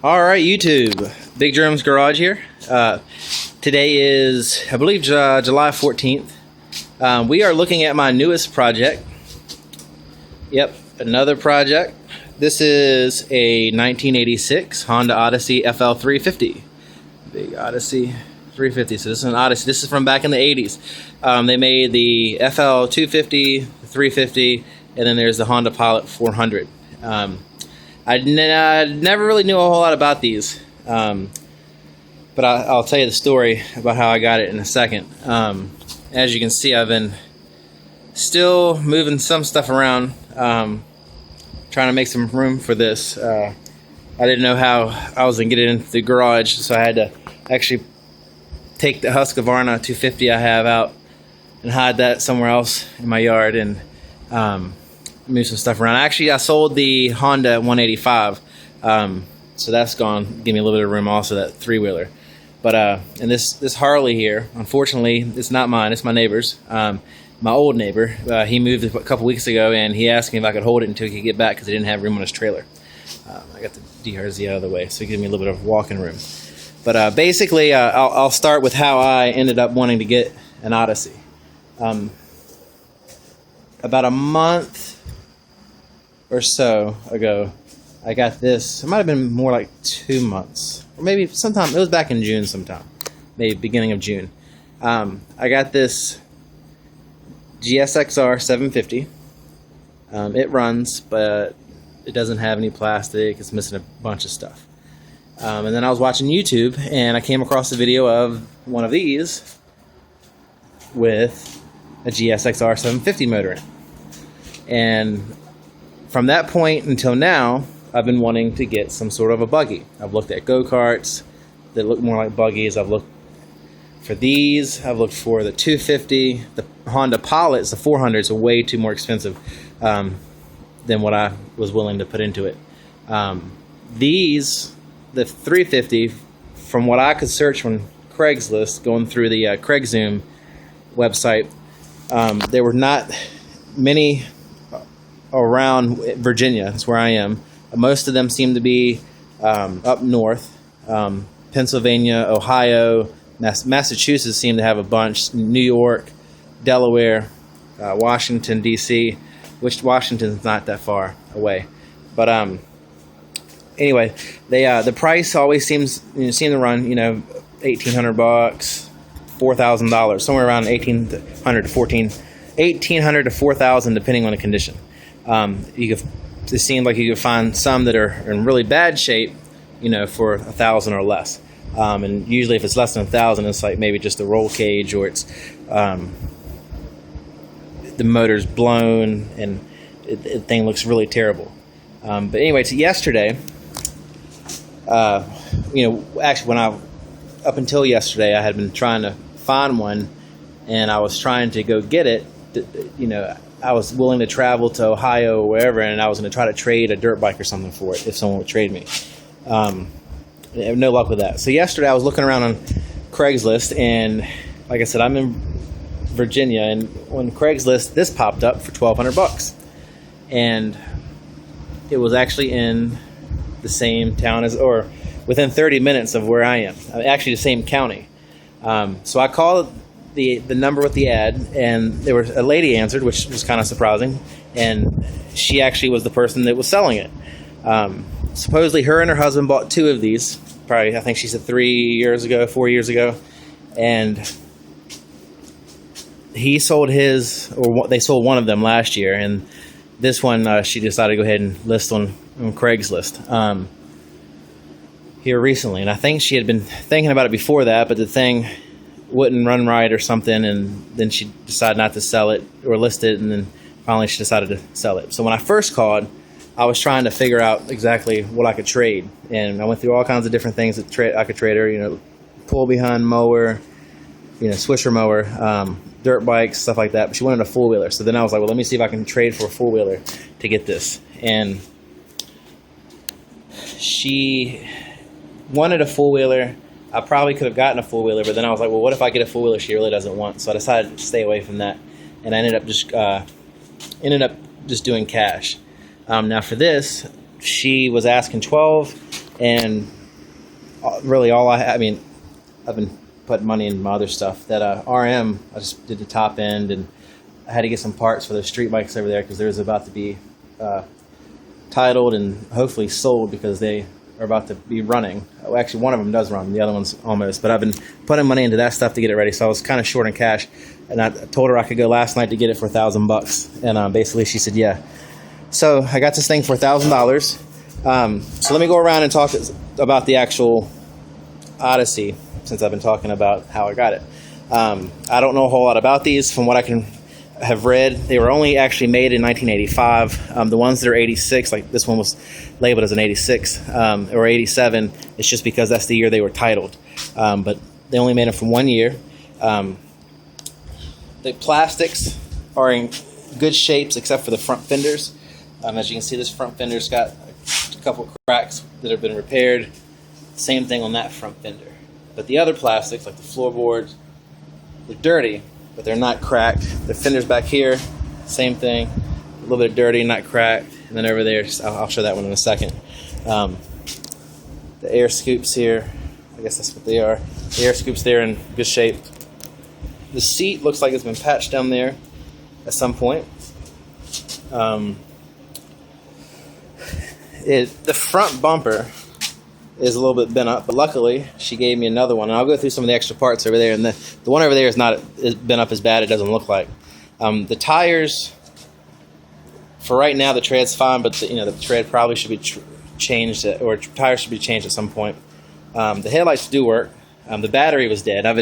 Alright, YouTube. Big Jerome's Garage here. Today is, I believe, July 14th. We are looking at my newest project. Yep, another project. This is a 1986 Honda Odyssey FL350. Big Odyssey 350. So this is an Odyssey. This is from back in the 80s. They made the FL250, the 350, and then there's the Honda Pilot 400. I never really knew a whole lot about these, but I'll tell you the story about how I got it in a second. As you can see, I've been still moving some stuff around, trying to make some room for this. I didn't know how I was going to get it into the garage, so I had to actually take the Husqvarna 250 I have out and hide that somewhere else in my yard and move some stuff around. Actually, I sold the Honda 185, so that's gone. Give me a little bit of room also, that three-wheeler. But and this Harley here, unfortunately, it's not mine. It's my neighbor's. My old neighbor. He moved a couple weeks ago, and he asked me if I could hold it until he could get back because he didn't have room on his trailer. I got the DRZ out of the way, so it gives me a little bit of walking room. But basically, I'll start with how I ended up wanting to get an Odyssey. About a month or so ago, I got this. It might have been more like 2 months, or maybe sometime. It was back in June sometime, maybe beginning of June. I got this GSXR 750. It runs, but it doesn't have any plastic. It's missing a bunch of stuff. And then I was watching YouTube, and I came across a video of one of these with a GSXR 750 motor in it. And from that point until now, I've been wanting to get some sort of a buggy. I've looked at go-karts that look more like buggies. I've looked for these. I've looked for the 250. The Honda Pilots, the 400s, are way too more expensive than what I was willing to put into it. These, the 350, from what I could search on Craigslist, going through the CraigZoom website, there were not many around Virginia. That's where I am. Most of them seem to be up north. Pennsylvania, Ohio, Massachusetts seem to have a bunch. New York, Delaware, Washington, D.C., which Washington's not that far away. But anyway, the price always seems to run, $1,800, $4,000, somewhere around $1,800 to $4,000, depending on the condition. It seems like you could find some that are in really bad shape, for $1,000 or less. And usually, if it's less than $1,000, it's like maybe just a roll cage, or it's the motor's blown and the thing looks really terrible. But anyway, so yesterday, actually, up until yesterday, I had been trying to find one, and I was trying to go get it. I was willing to travel to Ohio or wherever, and I was going to try to trade a dirt bike or something for it if someone would trade me. No luck with that. So yesterday I was looking around on Craigslist, and like I said, I'm in Virginia, and on Craigslist this popped up for $1,200, and it was actually in the same town or within 30 minutes of where I am. Actually, the same county. So I called the number with the ad, and there was a lady answered, which was kind of surprising, and she actually was the person that was selling it. Supposedly her and her husband bought two of these, probably, I think she said 4 years ago, and he sold they sold one of them last year, and this one she decided to go ahead and list on Craigslist here recently. And I think she had been thinking about it before that, but the thing wouldn't run right or something, and then she decided not to sell it or list it, and then finally she decided to sell it. So when I first called, I was trying to figure out exactly what I could trade, and I went through all kinds of different things that I could trade her, pull behind mower, swisher mower, dirt bikes, stuff like that, but she wanted a four-wheeler. So then I was like, well, let me see if I can trade for a four-wheeler to get this. And she wanted a four-wheeler. I probably could have gotten a four-wheeler, but then I was like, well, what if I get a four-wheeler she really doesn't want? So I decided to stay away from that, and I ended up just doing cash. Now for this, she was asking $1,200 And really all I mean, I've been putting money in my other stuff. That RM, I just did the top end, and I had to get some parts for those street bikes over there because there's about to be titled and hopefully sold because they are about to be running. Well, actually, one of them does run, the other one's almost. But I've been putting money into that stuff to get it ready, so I was kind of short on cash. And I told her I could go last night to get it for $1,000, and basically she said yeah. So I got this thing for $1,000. So let me go around and talk about the actual Odyssey, since I've been talking about how I got it. I don't know a whole lot about these. From what I can have read, they were only actually made in 1985. The ones that are 86, like this one was labeled as an 86 or 87, it's just because that's the year they were titled. But they only made them for 1 year. The plastics are in good shapes except for the front fenders. As you can see, this front fender's got a couple cracks that have been repaired. Same thing on that front fender. But the other plastics, like the floorboards, they're dirty, but they're not cracked. The fenders back here, same thing. A little bit dirty, not cracked. And then over there, I'll show that one in a second. The air scoops here, I guess that's what they are. The air scoops there in good shape. The seat looks like it's been patched down there at some point. The front bumper is a little bit bent up, but luckily she gave me another one, and I'll go through some of the extra parts over there. And the one over there is not bent up as bad. It doesn't look like. The tires, for right now, the tread's fine, but the tread probably should be changed, or tires should be changed at some point. The headlights do work. The battery was dead. I've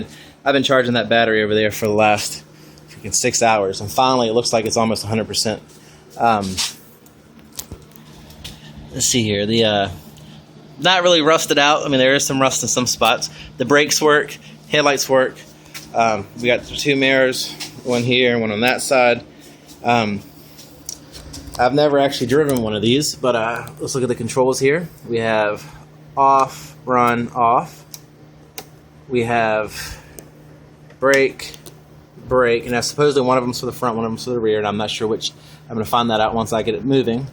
been charging that battery over there for the last freaking 6 hours, and finally it looks like it's almost 100%. Let's see here. The not really rusted out. I mean, there is some rust in some spots. The brakes work. Headlights work. We got the 2 mirrors, one here and one on that side. I've never actually driven one of these, but let's look at the controls here. We have off, run, off. We have brake, brake, and supposedly one of them's for the front, one of them's for the rear, and I'm not sure which. I'm going to find that out once I get it moving.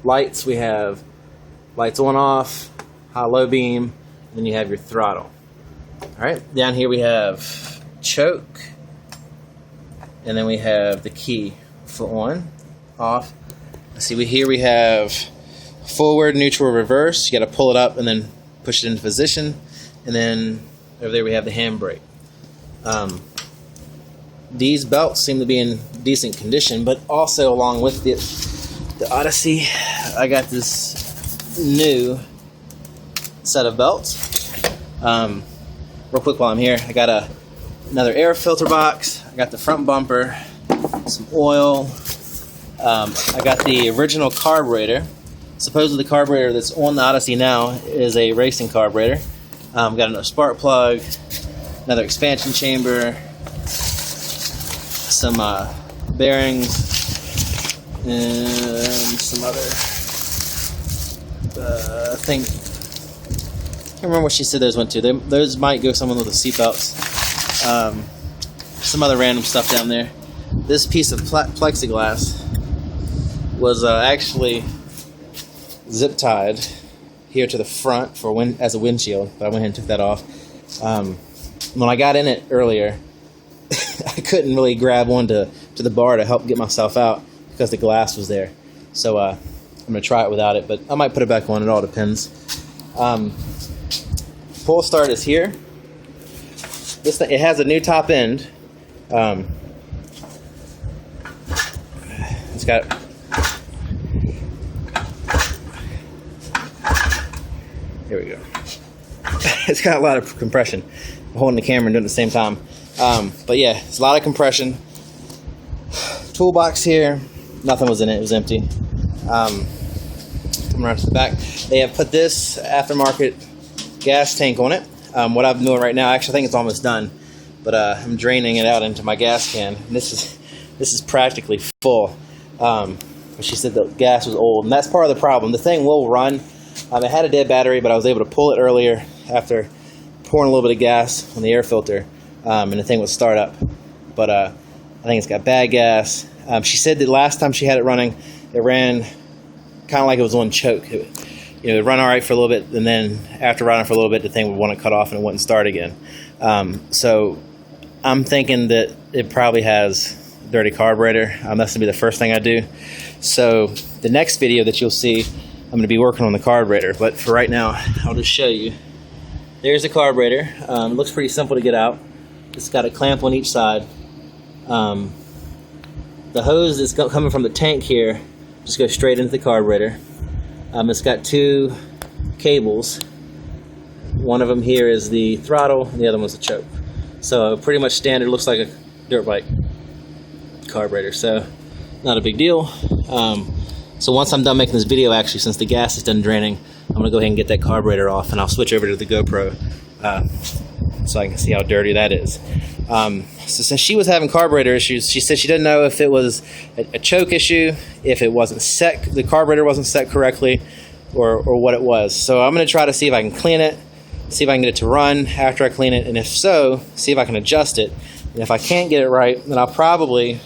Lights, we have lights on, off, high, low beam, and then you have your throttle. All right, down here we have choke, and then we have the key for on, off. Let's see, here we have forward, neutral, reverse. You got to pull it up and then push it into position, and then over there we have the handbrake. These belts seem to be in decent condition, but also along with the Odyssey, I got this new set of belts. Real quick while I'm here, I got another air filter box. I got the front bumper, some oil. I got the original carburetor. Supposedly the carburetor that's on the Odyssey now is a racing carburetor. Got another spark plug, another expansion chamber, some bearings, and some other thing. Can't remember what she said those went to. Those might go someone with the seatbelts. Some other random stuff down there. This piece of plexiglass was actually zip tied here to the front as a windshield, but I went ahead and took that off. When I got in it earlier, I couldn't really grab onto the bar to help get myself out because the glass was there. So I'm going to try it without it, but I might put it back on. It all depends. Pull start is here. This thing, it has a new top end. It's got here we go. It's got a lot of compression. I'm holding the camera and doing it at the same time. But yeah, it's a lot of compression. Toolbox here, nothing was in it. It was empty. Come around to the back. They have put this aftermarket gas tank on it. What I'm doing right now, actually, I think it's almost done, but I'm draining it out into my gas can. And this is practically full. She said the gas was old, and that's part of the problem. The thing will run. It had a dead battery, but I was able to pull it earlier after pouring a little bit of gas on the air filter, and the thing would start up. But I think it's got bad gas. She said that last time she had it running, it ran kind of like it was on choke. it would run all right for a little bit, and then after running for a little bit, the thing would want to cut off and it wouldn't start again. So I'm thinking that it probably has a dirty carburetor. That's going to be the first thing I do. So the next video that you'll see, I'm going to be working on the carburetor. But for right now, I'll just show you. There's the carburetor. It looks pretty simple to get out. It's got a clamp on each side. The hose that's coming from the tank here just goes straight into the carburetor. It's got two cables. One of them here is the throttle, and the other one's the choke. So pretty much standard, looks like a dirt bike carburetor. So not a big deal. So once I'm done making this video, actually, since the gas is done draining, I'm gonna go ahead and get that carburetor off, and I'll switch over to the GoPro so I can see how dirty that is. So since she was having carburetor issues, she said she didn't know if it was a choke issue, if it wasn't set, the carburetor wasn't set correctly, or what it was. So I'm going to try to see if I can clean it, see if I can get it to run after I clean it, and if so, see if I can adjust it. And if I can't get it right, then I'll probably,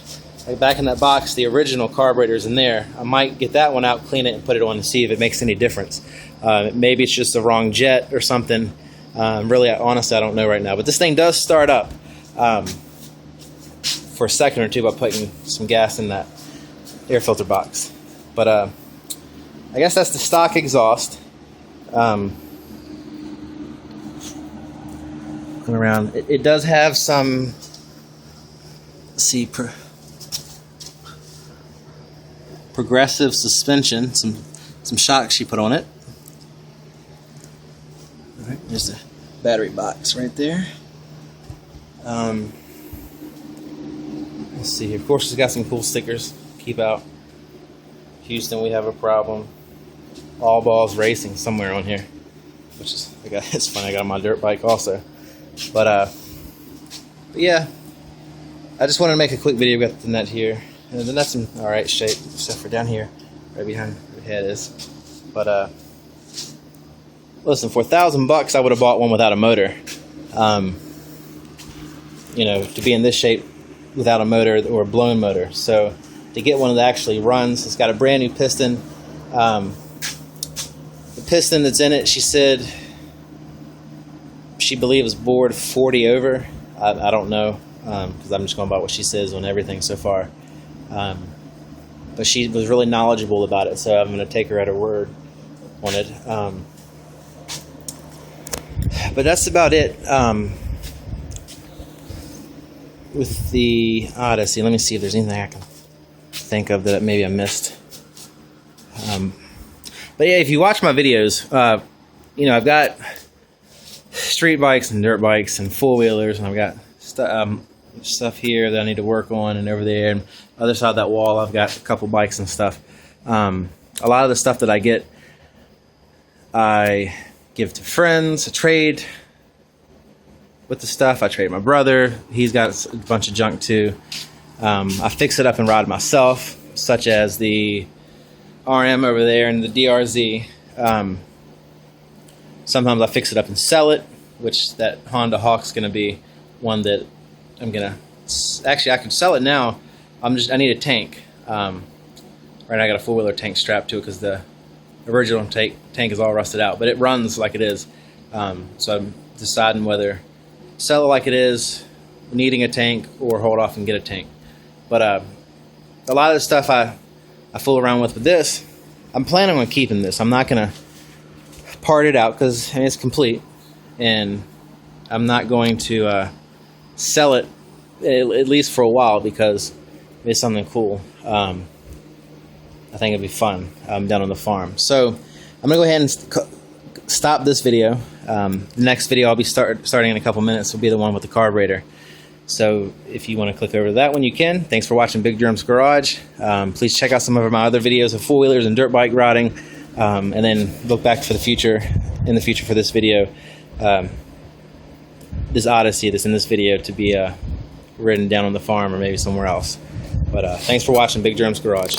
like back in that box, the original carburetor's in there. I might get that one out, clean it, and put it on to see if it makes any difference. Maybe it's just the wrong jet or something. Really, honestly, I don't know right now. But this thing does start up for a second or two by putting some gas in that air filter box. But I guess that's the stock exhaust. Looking around, it does have some, let's see, progressive suspension, some shocks she put on it. All right, there's the battery box right there. Let's see here. Of course, it's got some cool stickers. Keep out. Houston, we have a problem. All Balls Racing somewhere on here, which is, it's funny. I got on my dirt bike also. But yeah, I just wanted to make a quick video about the net here, and the net's in all right shape, except for down here, right behind where the head is. But listen, for $1,000, I would have bought one without a motor. You know, to be in this shape without a motor or a blown motor. So to get one that actually runs, it's got a brand new piston. The piston that's in it, she said she believes bored 40 over. I don't know, because I'm just going by what she says on everything so far. But she was really knowledgeable about it, so I'm going to take her at her word on it. But that's about it. With the Odyssey, let me see if there's anything I can think of that maybe I missed. But yeah, if you watch my videos, you know, I've got street bikes and dirt bikes and four-wheelers, and I've got stuff here that I need to work on, and over there, and other side of that wall, I've got a couple bikes and stuff. A lot of the stuff that I get, I give to friends, I trade with the stuff. I trade my brother. He's got a bunch of junk too. I fix it up and ride it myself, such as the RM over there and the DRZ. Sometimes I fix it up and sell it, which that Honda Hawk's going to be one that I'm going to... Actually, I can sell it now. I need a tank. Right now I got a four-wheeler tank strapped to it because the original tank is all rusted out, but it runs like it is. So I'm deciding whether sell it like it is, needing a tank, or hold off and get a tank. But a lot of the stuff I fool around with this, I'm planning on keeping this. I'm not going to part it out because it's complete, and I'm not going to sell it at least for a while because it's something cool. I think it'd be fun down on the farm. So I'm going to go ahead and stop this video. The next video I'll be starting in a couple minutes will be the one with the carburetor. So if you want to click over to that one, you can. Thanks for watching Big Jerm's Garage. Please check out some of my other videos of four-wheelers and dirt bike riding, and then look back for the future, for this video, this Odyssey that's in this video to be ridden down on the farm or maybe somewhere else. But thanks for watching Big Jerm's Garage.